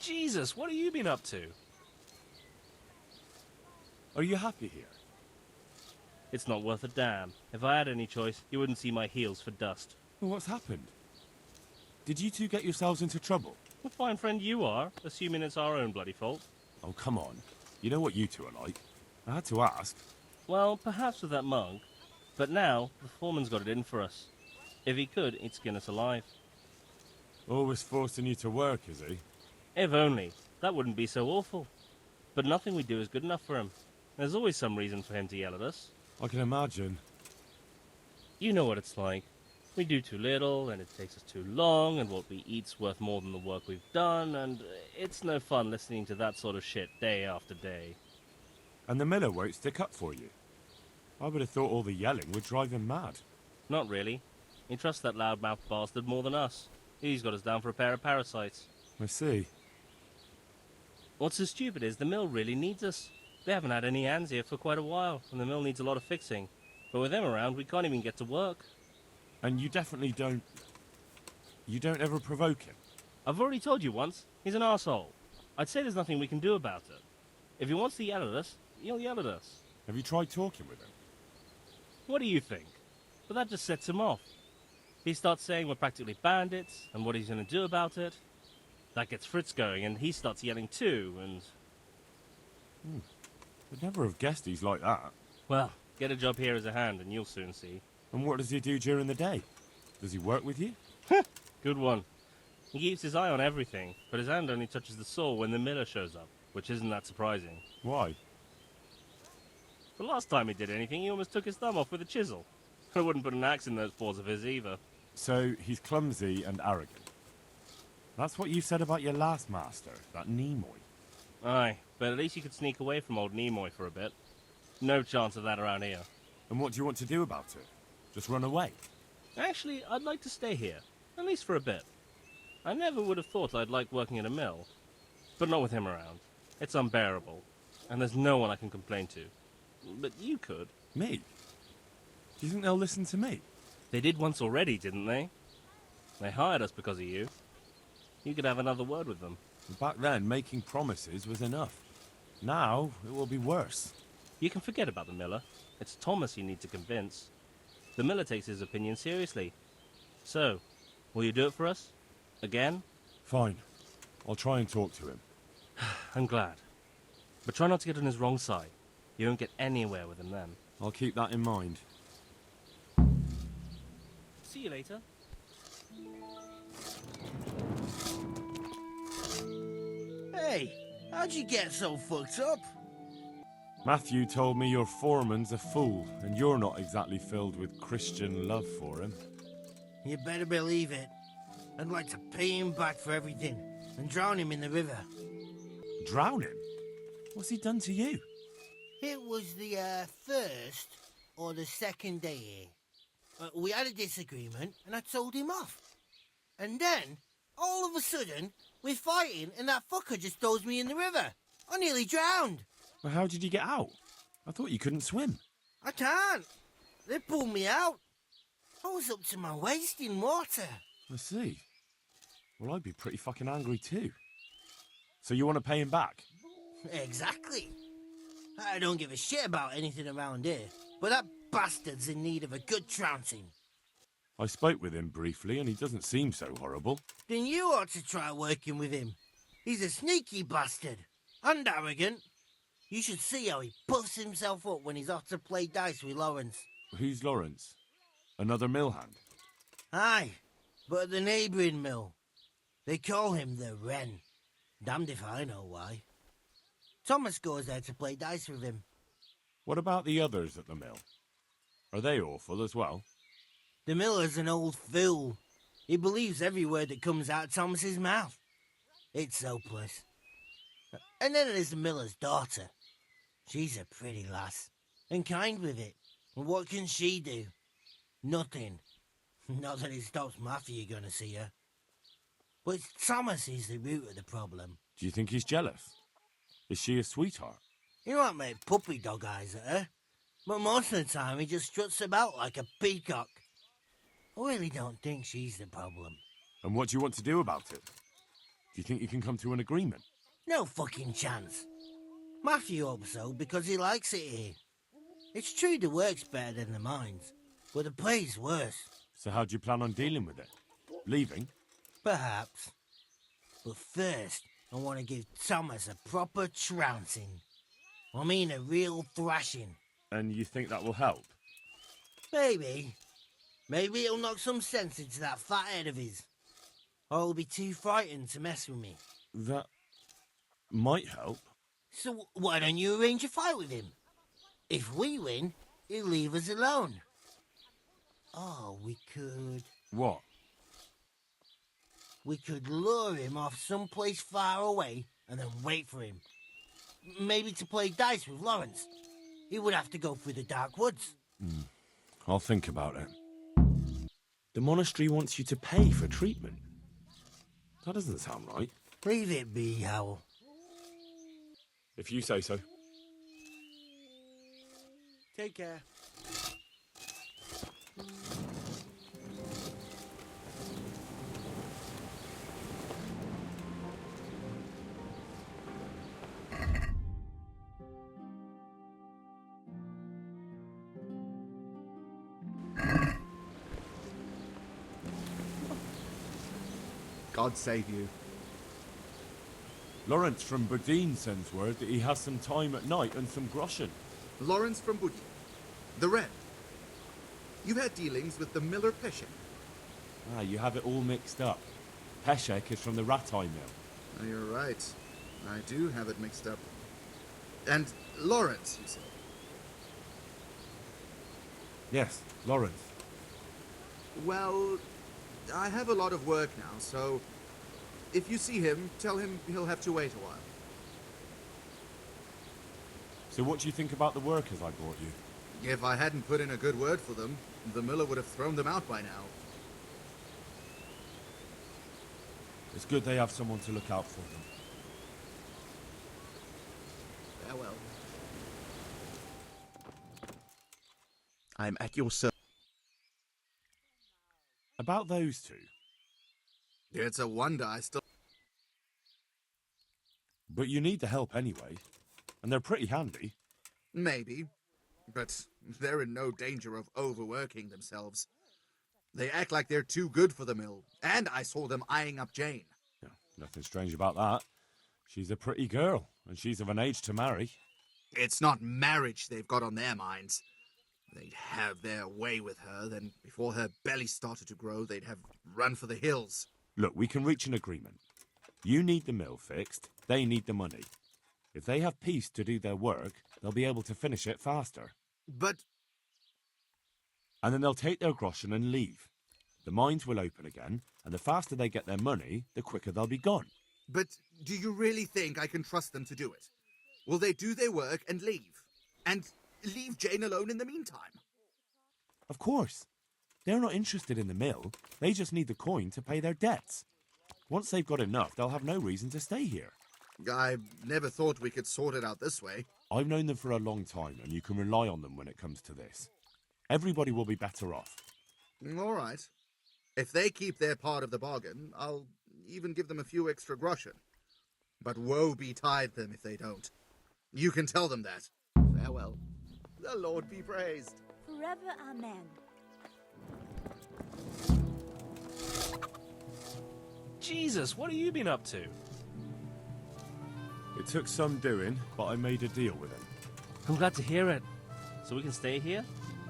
Jesus, what have you been up to? Are you happy here? It's not worth a damn. If I had any choice, you wouldn't see my heels for dust. Well, what's happened? Did you two get yourselves into trouble? What fine friend you are, assuming it's our own bloody fault. Oh, come on. You know what you two are like. I had to ask. Well, perhaps with that mug. But now, the foreman's got it in for us. If he could, he'd skin us alive. Always forcing you to work, is he? If only. That wouldn't be so awful. But nothing we do is good enough for him. There's always some reason for him to yell at us. I can imagine. You know what it's like. We do too little, and it takes us too long, and what we eat's worth more than the work we've done, and it's no fun listening to that sort of shit day after day. And the miller won't stick up for you. I would have thought all the yelling would drive him mad. Not really. He trusts that loudmouth bastard more than us. He's got us down for a pair of parasites. I see. What's so stupid is the mill really needs us. They haven't had any hands here for quite a while, and the mill needs a lot of fixing. But with them around, we can't even get to work. And you definitely don't... You don't ever provoke him? I've already told you once, he's an arsehole. I'd say there's nothing we can do about it. If he wants to yell at us, he'll yell at us. Have you tried talking with him? What do you think? But that just sets him off. He starts saying we're practically bandits, and what he's going to do about it. That gets Fritz going, and he starts yelling too, and... I'd never have guessed he's like that. Well, get a job here as a hand, and you'll soon see. And what does he do during the day? Does he work with you? Good one. He keeps his eye on everything, but his hand only touches the saw when the miller shows up, which isn't that surprising. Why? The last time he did anything, he almost took his thumb off with a chisel. I wouldn't put an axe in those paws of his either. So, he's clumsy and arrogant. That's what you said about your last master, that Nimoy. Aye, but at least you could sneak away from old Nimoy for a bit. No chance of that around here. And what do you want to do about it? Just run away? Actually, I'd like to stay here, at least for a bit. I never would have thought I'd like working in a mill, but not with him around. It's unbearable, and there's no one I can complain to. But you could. Me? Do you think they'll listen to me? They did once already, didn't they? They hired us because of you. You could have another word with them. Back then, making promises was enough. Now, it will be worse. You can forget about the miller. It's Thomas you need to convince. The miller takes his opinion seriously. So, will you do it for us? Again? Fine. I'll try and talk to him. I'm glad. But try not to get on his wrong side. You won't get anywhere with him then. I'll keep that in mind. See you later. Hey, how'd you get so fucked up? Matthew told me your foreman's a fool, and you're not exactly filled with Christian love for him. You better believe it. I'd like to pay him back for everything and drown him in the river. Drown him? What's he done to you? It was the first or the second day here. We had a disagreement and I told him off. And then, all of a sudden, we're fighting and that fucker just throws me in the river. I nearly drowned. Well, how did you get out? I thought you couldn't swim. I can't. They pulled me out. I was up to my waist in water. I see. Well, I'd be pretty fucking angry too. So you want to pay him back? Exactly. I don't give a shit about anything around here, but that bastard's in need of a good trouncing. I spoke with him briefly and he doesn't seem so horrible. Then you ought to try working with him. He's a sneaky bastard and arrogant. You should see how he puffs himself up when he's off to play dice with Lawrence. Who's Lawrence? Another mill hand? Aye, but at the neighbouring mill. They call him the Wren. Damned if I know why. Thomas goes there to play dice with him. What about the others at the mill? Are they awful as well? The miller's an old fool. He believes every word that comes out of Thomas's mouth. It's hopeless. And then there's the miller's daughter. She's a pretty lass, and kind with it. And what can she do? Nothing. Not that it stops Matthew gonna see her. But Thomas is the root of the problem. Do you think he's jealous? Is she a sweetheart? He might make puppy dog eyes at her, but most of the time he just struts about like a peacock. I really don't think she's the problem. And what do you want to do about it? Do you think you can come to an agreement? No fucking chance. Matthew hopes so because he likes it here. It's true the work's better than the mines, but the pay's worse. So how do you plan on dealing with it? Leaving? Perhaps. But first, I want to give Thomas a proper trouncing. I mean a real thrashing. And you think that will help? Maybe. Maybe it'll knock some sense into that fat head of his. Or he'll be too frightened to mess with me. That might help. So why don't you arrange a fight with him? If we win, he'll leave us alone. Oh, we could... What? We could lure him off someplace far away and then wait for him. Maybe to play dice with Lawrence. He would have to go through the dark woods. I'll think about it. The monastery wants you to pay for treatment. That doesn't sound right. Leave it be, Howell. If you say so. Take care. God save you. Lawrence from Boudin sends word that he has some time at night and some groschen. Lawrence from Boudin. The Red. You had dealings with the miller Peshek. Ah, you have it all mixed up. Peshek is from the Ratai mill. Oh, you're right. I do have it mixed up. And Lawrence, you said? Yes, Lawrence. Well, I have a lot of work now, so if you see him, tell him he'll have to wait a while. So what do you think about the workers I brought you? If I hadn't put in a good word for them, the miller would have thrown them out by now. It's good they have someone to look out for them. Farewell. I'm at your service. About those two. It's a wonder I still... But you need the help anyway. And they're pretty handy. Maybe. But they're in no danger of overworking themselves. They act like they're too good for the mill. And I saw them eyeing up Jane. Yeah, nothing strange about that. She's a pretty girl, and she's of an age to marry. It's not marriage they've got on their minds. They'd have their way with her, then before her belly started to grow, they'd have run for the hills. Look, we can reach an agreement. You need the mill fixed, they need the money. If they have peace to do their work, they'll be able to finish it faster. But... And then they'll take their groschen and leave. The mines will open again, and the faster they get their money, the quicker they'll be gone. But do you really think I can trust them to do it? Will they do their work and leave? And leave Jane alone in the meantime? Of course. They're not interested in the mill. They just need the coin to pay their debts. Once they've got enough, they'll have no reason to stay here. I never thought we could sort it out this way. I've known them for a long time, and you can rely on them when it comes to this. Everybody will be better off. All right. If they keep their part of the bargain, I'll even give them a few extra groschen. But woe betide them if they don't. You can tell them that. Farewell. The Lord be praised. Forever, amen. Jesus, what have you been up to? It took some doing, but I made a deal with him. I'm glad to hear it. So we can stay here?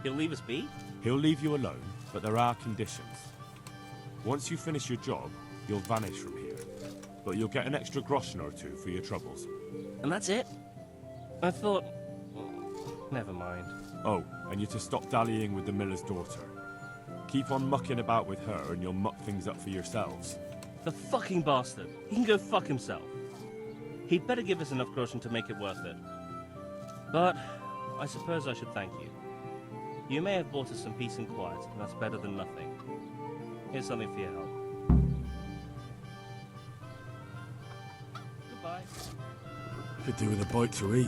He'll leave us be? He'll leave you alone, but there are conditions. Once you finish your job, you'll vanish from here. But you'll get an extra groschen or two for your troubles. And that's it? I thought... Never mind. Oh, and you're to stop dallying with the miller's daughter. Keep on mucking about with her and you'll muck things up for yourselves. The fucking bastard. He can go fuck himself. He'd better give us enough groschen to make it worth it. But I suppose I should thank you. You may have bought us some peace and quiet, and that's better than nothing. Here's something for your help. Goodbye. Could do with a bite to eat.